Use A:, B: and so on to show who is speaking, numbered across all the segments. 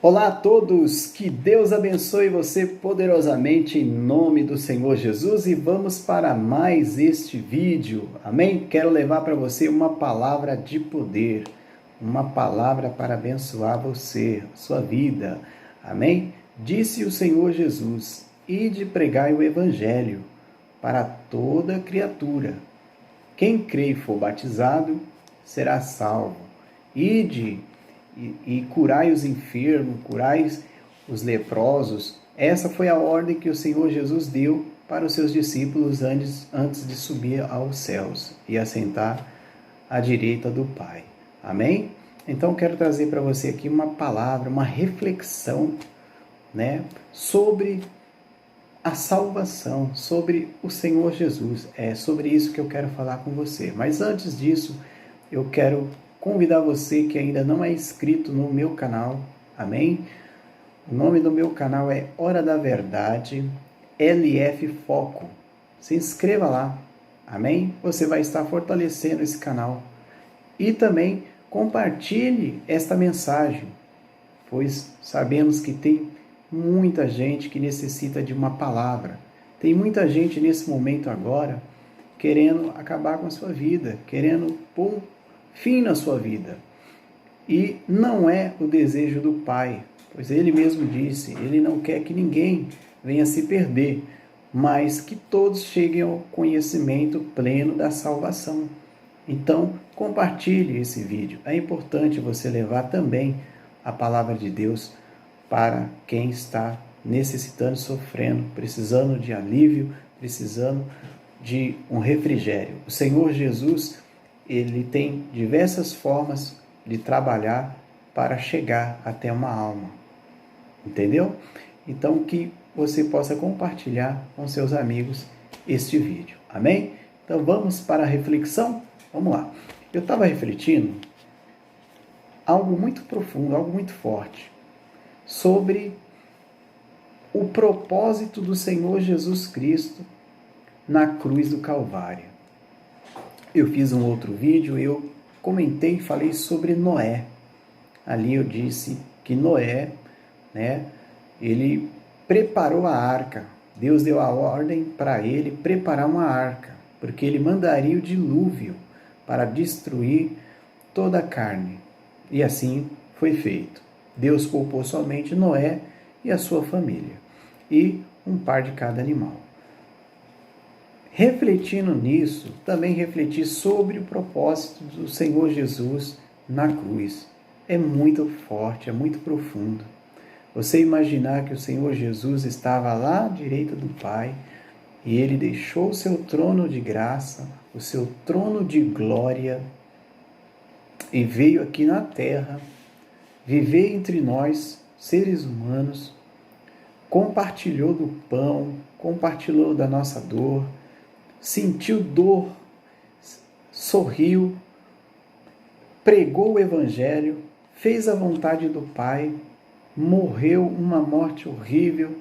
A: Olá a todos, que Deus abençoe você poderosamente em nome do Senhor Jesus e vamos para mais este vídeo, amém? Quero levar para você uma palavra de poder, uma palavra para abençoar você, sua vida, amém? Disse o Senhor Jesus, ide pregai o Evangelho para toda criatura. Quem crê e for batizado será salvo. Ide e curai os enfermos, curai os leprosos. Essa foi a ordem que o Senhor Jesus deu para os seus discípulos antes de subir aos céus e assentar à direita do Pai. Amém? Então quero trazer para você aqui uma palavra, uma reflexão, né, sobre a salvação, sobre o Senhor Jesus. É sobre isso que eu quero falar com você. Mas antes disso, eu quero convidar você que ainda não é inscrito no meu canal, amém? O nome do meu canal é Hora da Verdade, LF Foco. Se inscreva lá, amém? Você vai estar fortalecendo esse canal. E também compartilhe esta mensagem, pois sabemos que tem muita gente que necessita de uma palavra. Tem muita gente nesse momento agora querendo acabar com a sua vida, querendo pôr fim na sua vida. E não é o desejo do Pai, pois Ele mesmo disse, Ele não quer que ninguém venha se perder, mas que todos cheguem ao conhecimento pleno da salvação. Então, compartilhe esse vídeo. É importante você levar também a palavra de Deus para quem está necessitando, sofrendo, precisando de alívio, precisando de um refrigério. O Senhor Jesus, ele tem diversas formas de trabalhar para chegar até uma alma. Entendeu? Então, que você possa compartilhar com seus amigos este vídeo. Amém? Então, vamos para a reflexão? Vamos lá. Eu estava refletindo algo muito profundo, algo muito forte, sobre o propósito do Senhor Jesus Cristo na cruz do Calvário. Eu fiz um outro vídeo, eu comentei e falei sobre Noé. Ali eu disse que Noé, né, ele preparou a arca. Deus deu a ordem para ele preparar uma arca, porque ele mandaria o dilúvio para destruir toda a carne. E assim foi feito. Deus poupou somente Noé e a sua família, e um par de cada animal. Refletindo nisso, também refleti sobre o propósito do Senhor Jesus na cruz. É muito forte, é muito profundo. Você imaginar que o Senhor Jesus estava lá à direita do Pai, e Ele deixou o seu trono de graça, o seu trono de glória, e veio aqui na terra viver entre nós, seres humanos, compartilhou do pão, compartilhou da nossa dor, sentiu dor, sorriu, pregou o Evangelho, fez a vontade do Pai, morreu uma morte horrível,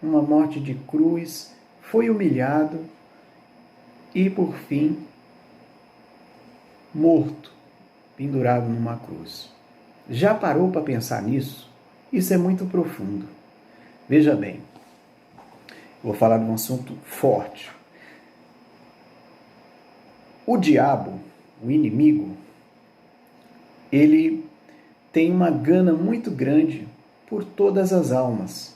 A: uma morte de cruz, foi humilhado e, por fim, morto, pendurado numa cruz. Já parou para pensar nisso? Isso é muito profundo. Veja bem, vou falar de um assunto forte. O diabo, o inimigo, ele tem uma gana muito grande por todas as almas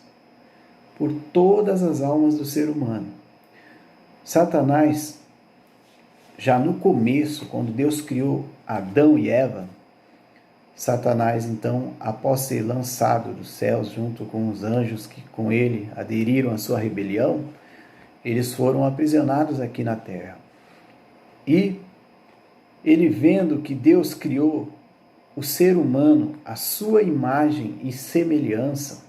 A: do ser humano. Satanás, já no começo, quando Deus criou Adão e Eva, Satanás, então, após ser lançado dos céus junto com os anjos que com ele aderiram à sua rebelião, eles foram aprisionados aqui na terra. E ele, vendo que Deus criou o ser humano à sua imagem e semelhança,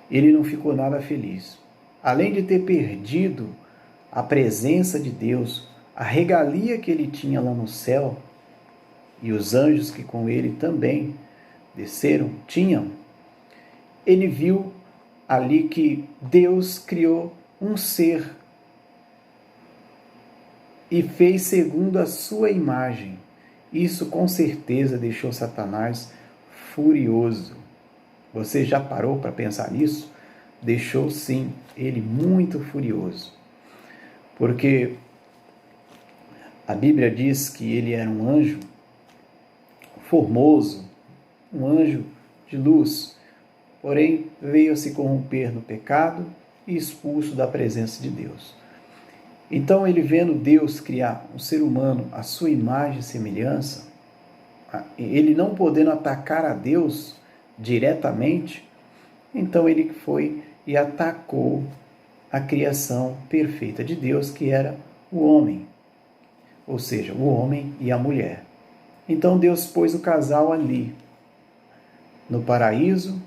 A: ele não ficou nada feliz. Além de ter perdido a presença de Deus, a regalia que ele tinha lá no céu, e os anjos que com ele também desceram, tinham, ele viu ali que Deus criou um ser e fez segundo a sua imagem. Isso com certeza deixou Satanás furioso. Você já parou para pensar nisso? Deixou sim ele muito furioso, porque a Bíblia diz que ele era um anjo formoso, um anjo de luz, porém veio a se corromper no pecado e expulso da presença de Deus. Então ele, vendo Deus criar um ser humano à sua imagem e semelhança, ele não podendo atacar a Deus diretamente, então ele foi e atacou a criação perfeita de Deus, que era o homem, ou seja, o homem e a mulher. Então Deus pôs o casal ali, no paraíso,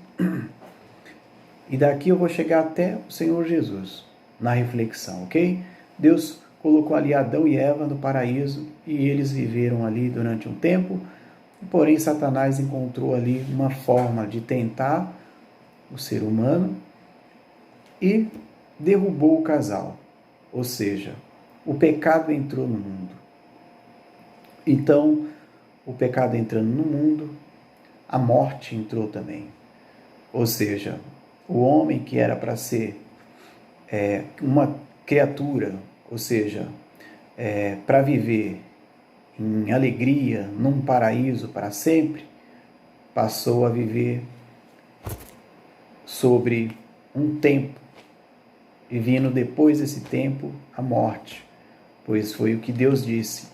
A: e daqui eu vou chegar até o Senhor Jesus, na reflexão, ok? Deus colocou ali Adão e Eva no paraíso, e eles viveram ali durante um tempo, porém Satanás encontrou ali uma forma de tentar o ser humano e derrubou o casal, ou seja, o pecado entrou no mundo. Então, o pecado entrando no mundo, a morte entrou também. Ou seja, o homem que era para ser uma criatura, ou seja, para viver em alegria, num paraíso para sempre, passou a viver sobre um tempo, e vindo depois desse tempo a morte, pois foi o que Deus disse: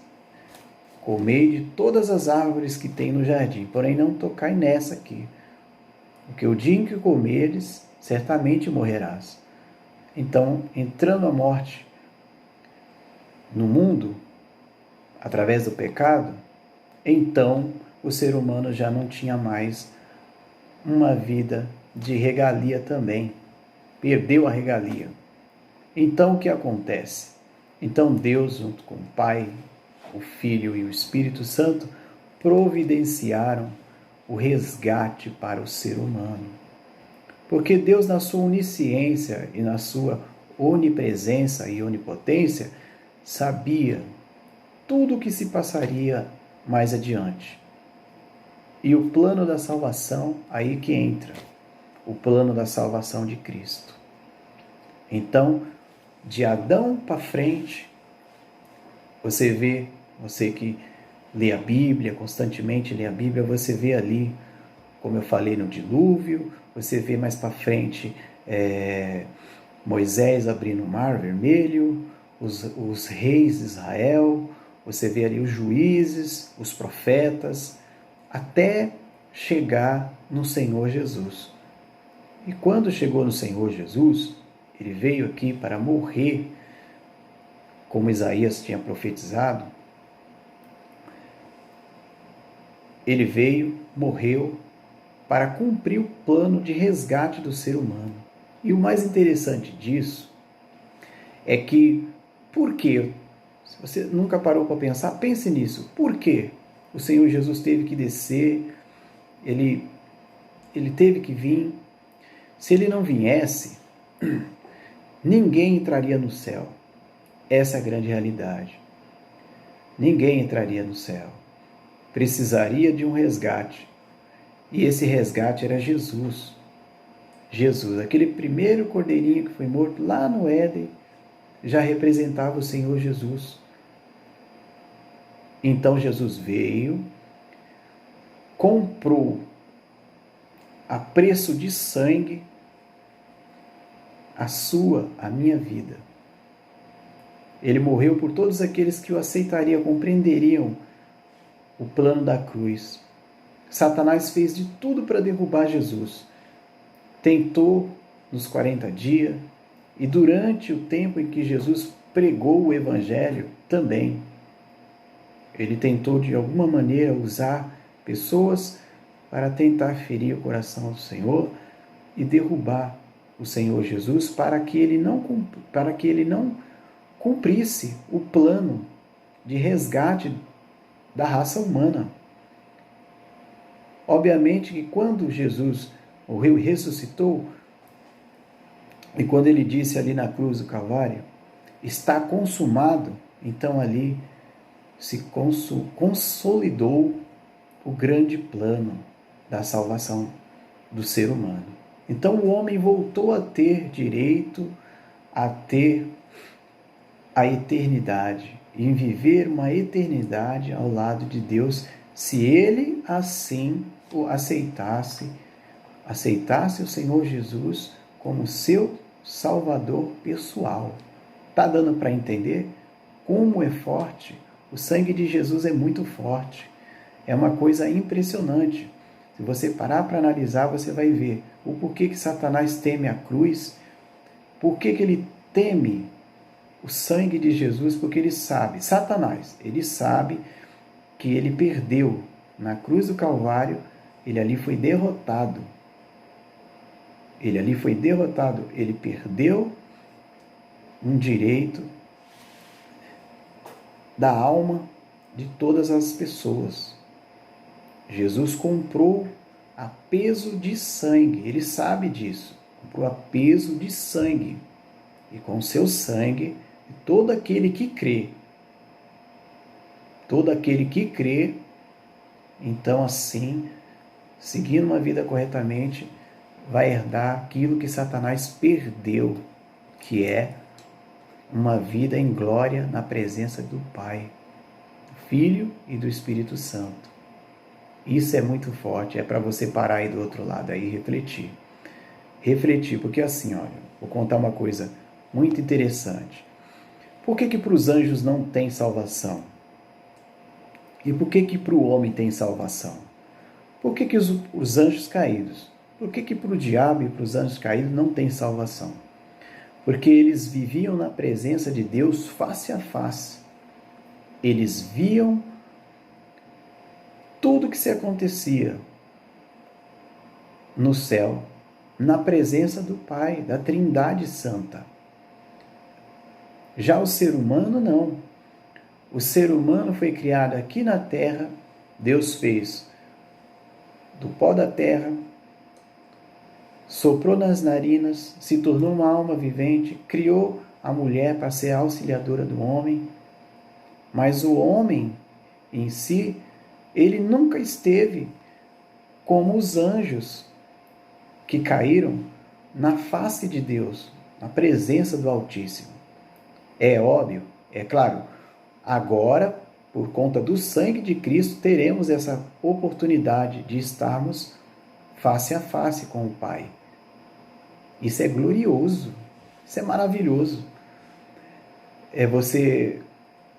A: comei de todas as árvores que tem no jardim, porém não tocai nessa aqui, porque o dia em que comeres, certamente morrerás. Então, entrando a morte no mundo, através do pecado, então o ser humano já não tinha mais uma vida de regalia também, perdeu a regalia. Então o que acontece? Então Deus, junto com o Pai, o Filho e o Espírito Santo, providenciaram o resgate para o ser humano. Porque Deus, na sua onisciência e na sua onipresença e onipotência, sabia tudo o que se passaria mais adiante. E o plano da salvação, aí que entra, o plano da salvação de Cristo. Então, de Adão para frente, você vê, você que lê a Bíblia, constantemente lê a Bíblia, você vê ali, como eu falei, no dilúvio, você vê mais para frente Moisés abrindo o Mar Vermelho, os reis de Israel, você vê ali os juízes, os profetas, até chegar no Senhor Jesus. E quando chegou no Senhor Jesus, ele veio aqui para morrer, como Isaías tinha profetizado. Ele veio, morreu, para cumprir o plano de resgate do ser humano. E o mais interessante disso é que, por quê? Se você nunca parou para pensar, pense nisso. Por quê o Senhor Jesus teve que descer, ele teve que vir? Se ele não viesse, ninguém entraria no céu. Essa é a grande realidade. Ninguém entraria no céu. Precisaria de um resgate. E esse resgate era Jesus. Jesus, aquele primeiro cordeirinho que foi morto lá no Éden, já representava o Senhor Jesus. Então Jesus veio, comprou a preço de sangue a minha vida. Ele morreu por todos aqueles que o aceitariam, compreenderiam o plano da cruz. Satanás fez de tudo para derrubar Jesus. Tentou nos 40 dias e durante o tempo em que Jesus pregou o Evangelho também. Ele tentou de alguma maneira usar pessoas para tentar ferir o coração do Senhor e derrubar o Senhor Jesus para que ele não cumprisse o plano de resgate da raça humana. Obviamente que quando Jesus morreu e ressuscitou, e quando ele disse ali na cruz do Calvário, está consumado, então ali se consolidou o grande plano da salvação. do ser humano. Então o homem voltou a ter direito a ter a eternidade, em viver uma eternidade ao lado de Deus, se ele assim o aceitasse o Senhor Jesus como seu Salvador pessoal. Tá dando para entender como é forte? O sangue de Jesus é muito forte. É uma coisa impressionante. Se você parar para analisar, você vai ver o porquê que Satanás teme a cruz, por que ele teme o sangue de Jesus, porque ele sabe, Satanás, ele sabe que ele perdeu na cruz do Calvário, ele ali foi derrotado. Ele perdeu um direito da alma de todas as pessoas. Jesus comprou a peso de sangue, ele sabe disso, comprou a peso de sangue, e com seu sangue, todo aquele que crê, então assim, seguindo uma vida corretamente, vai herdar aquilo que Satanás perdeu, que é uma vida em glória na presença do Pai, do Filho e do Espírito Santo. Isso é muito forte, é para você parar aí do outro lado aí e refletir. Refletir, porque assim, olha, vou contar uma coisa muito interessante. Por que para os anjos não tem salvação? E por que para o homem tem salvação? Por que os anjos caídos? Por que para o diabo e para os anjos caídos não tem salvação? Porque eles viviam na presença de Deus face a face. Eles viam tudo que se acontecia no céu, na presença do Pai, da Trindade Santa. Já o ser humano não. O ser humano foi criado aqui na terra, Deus fez do pó da terra, soprou nas narinas, se tornou uma alma vivente, criou a mulher para ser a auxiliadora do homem, mas o homem em si, ele nunca esteve como os anjos que caíram na face de Deus, na presença do Altíssimo. É óbvio, é claro, agora, por conta do sangue de Cristo, teremos essa oportunidade de estarmos face a face com o Pai. Isso é glorioso, isso é maravilhoso. Você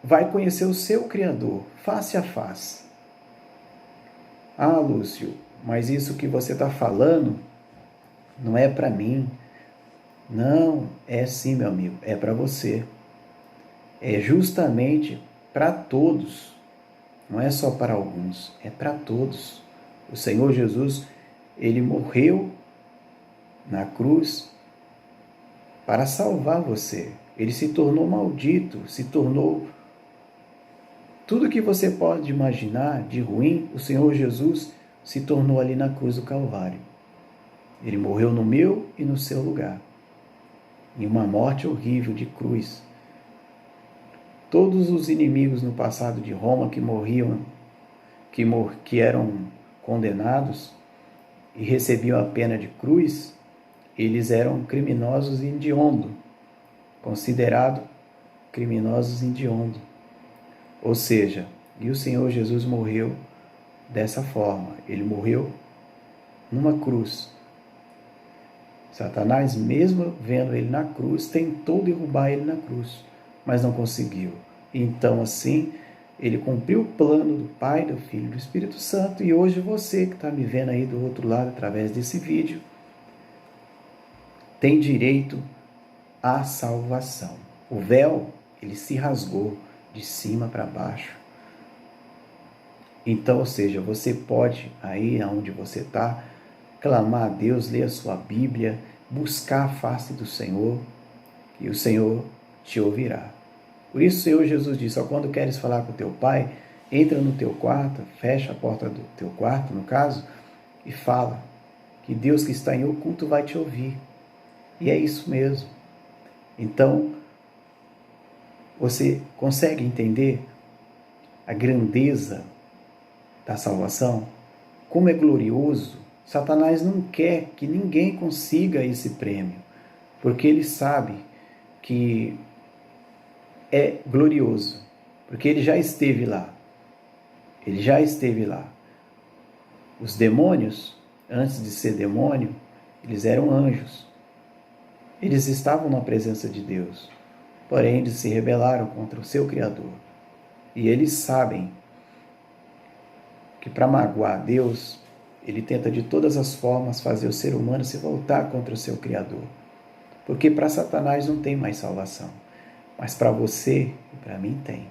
A: vai conhecer o seu Criador face a face. Ah, Lúcio, mas isso que você está falando não é para mim. Não, é sim, meu amigo, é para você. É justamente para todos. Não é só para alguns, é para todos. O Senhor Jesus, ele morreu na cruz para salvar você. Ele se tornou maldito, se tornou tudo que você pode imaginar de ruim, o Senhor Jesus se tornou ali na cruz do Calvário. Ele morreu no meu e no seu lugar, em uma morte horrível de cruz. Todos os inimigos no passado de Roma que morriam, que eram condenados e recebiam a pena de cruz, eles eram criminosos hediondos, considerados criminosos hediondos. Ou seja, e o Senhor Jesus morreu dessa forma. Ele morreu numa cruz. Satanás, mesmo vendo ele na cruz, tentou derrubar ele na cruz, mas não conseguiu. Então, assim, ele cumpriu o plano do Pai, do Filho e do Espírito Santo, e hoje você que está me vendo aí do outro lado, através desse vídeo, tem direito à salvação. O véu, ele se rasgou de cima para baixo. Então, ou seja, você pode, aí onde você está, clamar a Deus, ler a sua Bíblia, buscar a face do Senhor, e o Senhor te ouvirá. Por isso o Senhor Jesus disse, quando queres falar com o teu Pai, entra no teu quarto, fecha a porta do teu quarto, no caso, e fala, que Deus que está em oculto vai te ouvir. E é isso mesmo. Então, você consegue entender a grandeza da salvação? Como é glorioso Satanás não quer que ninguém consiga esse prêmio, porque ele sabe que é glorioso, porque ele já esteve lá. Ele já esteve lá. Os demônios, antes de ser demônio, eles eram anjos. Eles estavam na presença de Deus, porém eles se rebelaram contra o seu Criador. E eles sabem que para magoar Deus, ele tenta de todas as formas fazer o ser humano se voltar contra o seu Criador. Porque para Satanás não tem mais salvação, mas para você e para mim tem.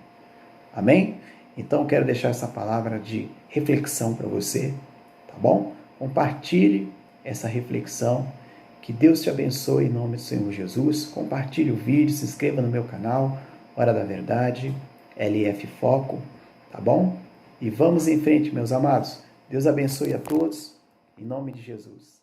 A: Amém? Então quero deixar essa palavra de reflexão para você, tá bom? Compartilhe essa reflexão. Que Deus te abençoe em nome do Senhor Jesus. Compartilhe o vídeo, se inscreva no meu canal, Hora da Verdade, LF Foco, tá bom? E vamos em frente, meus amados. Deus abençoe a todos, em nome de Jesus.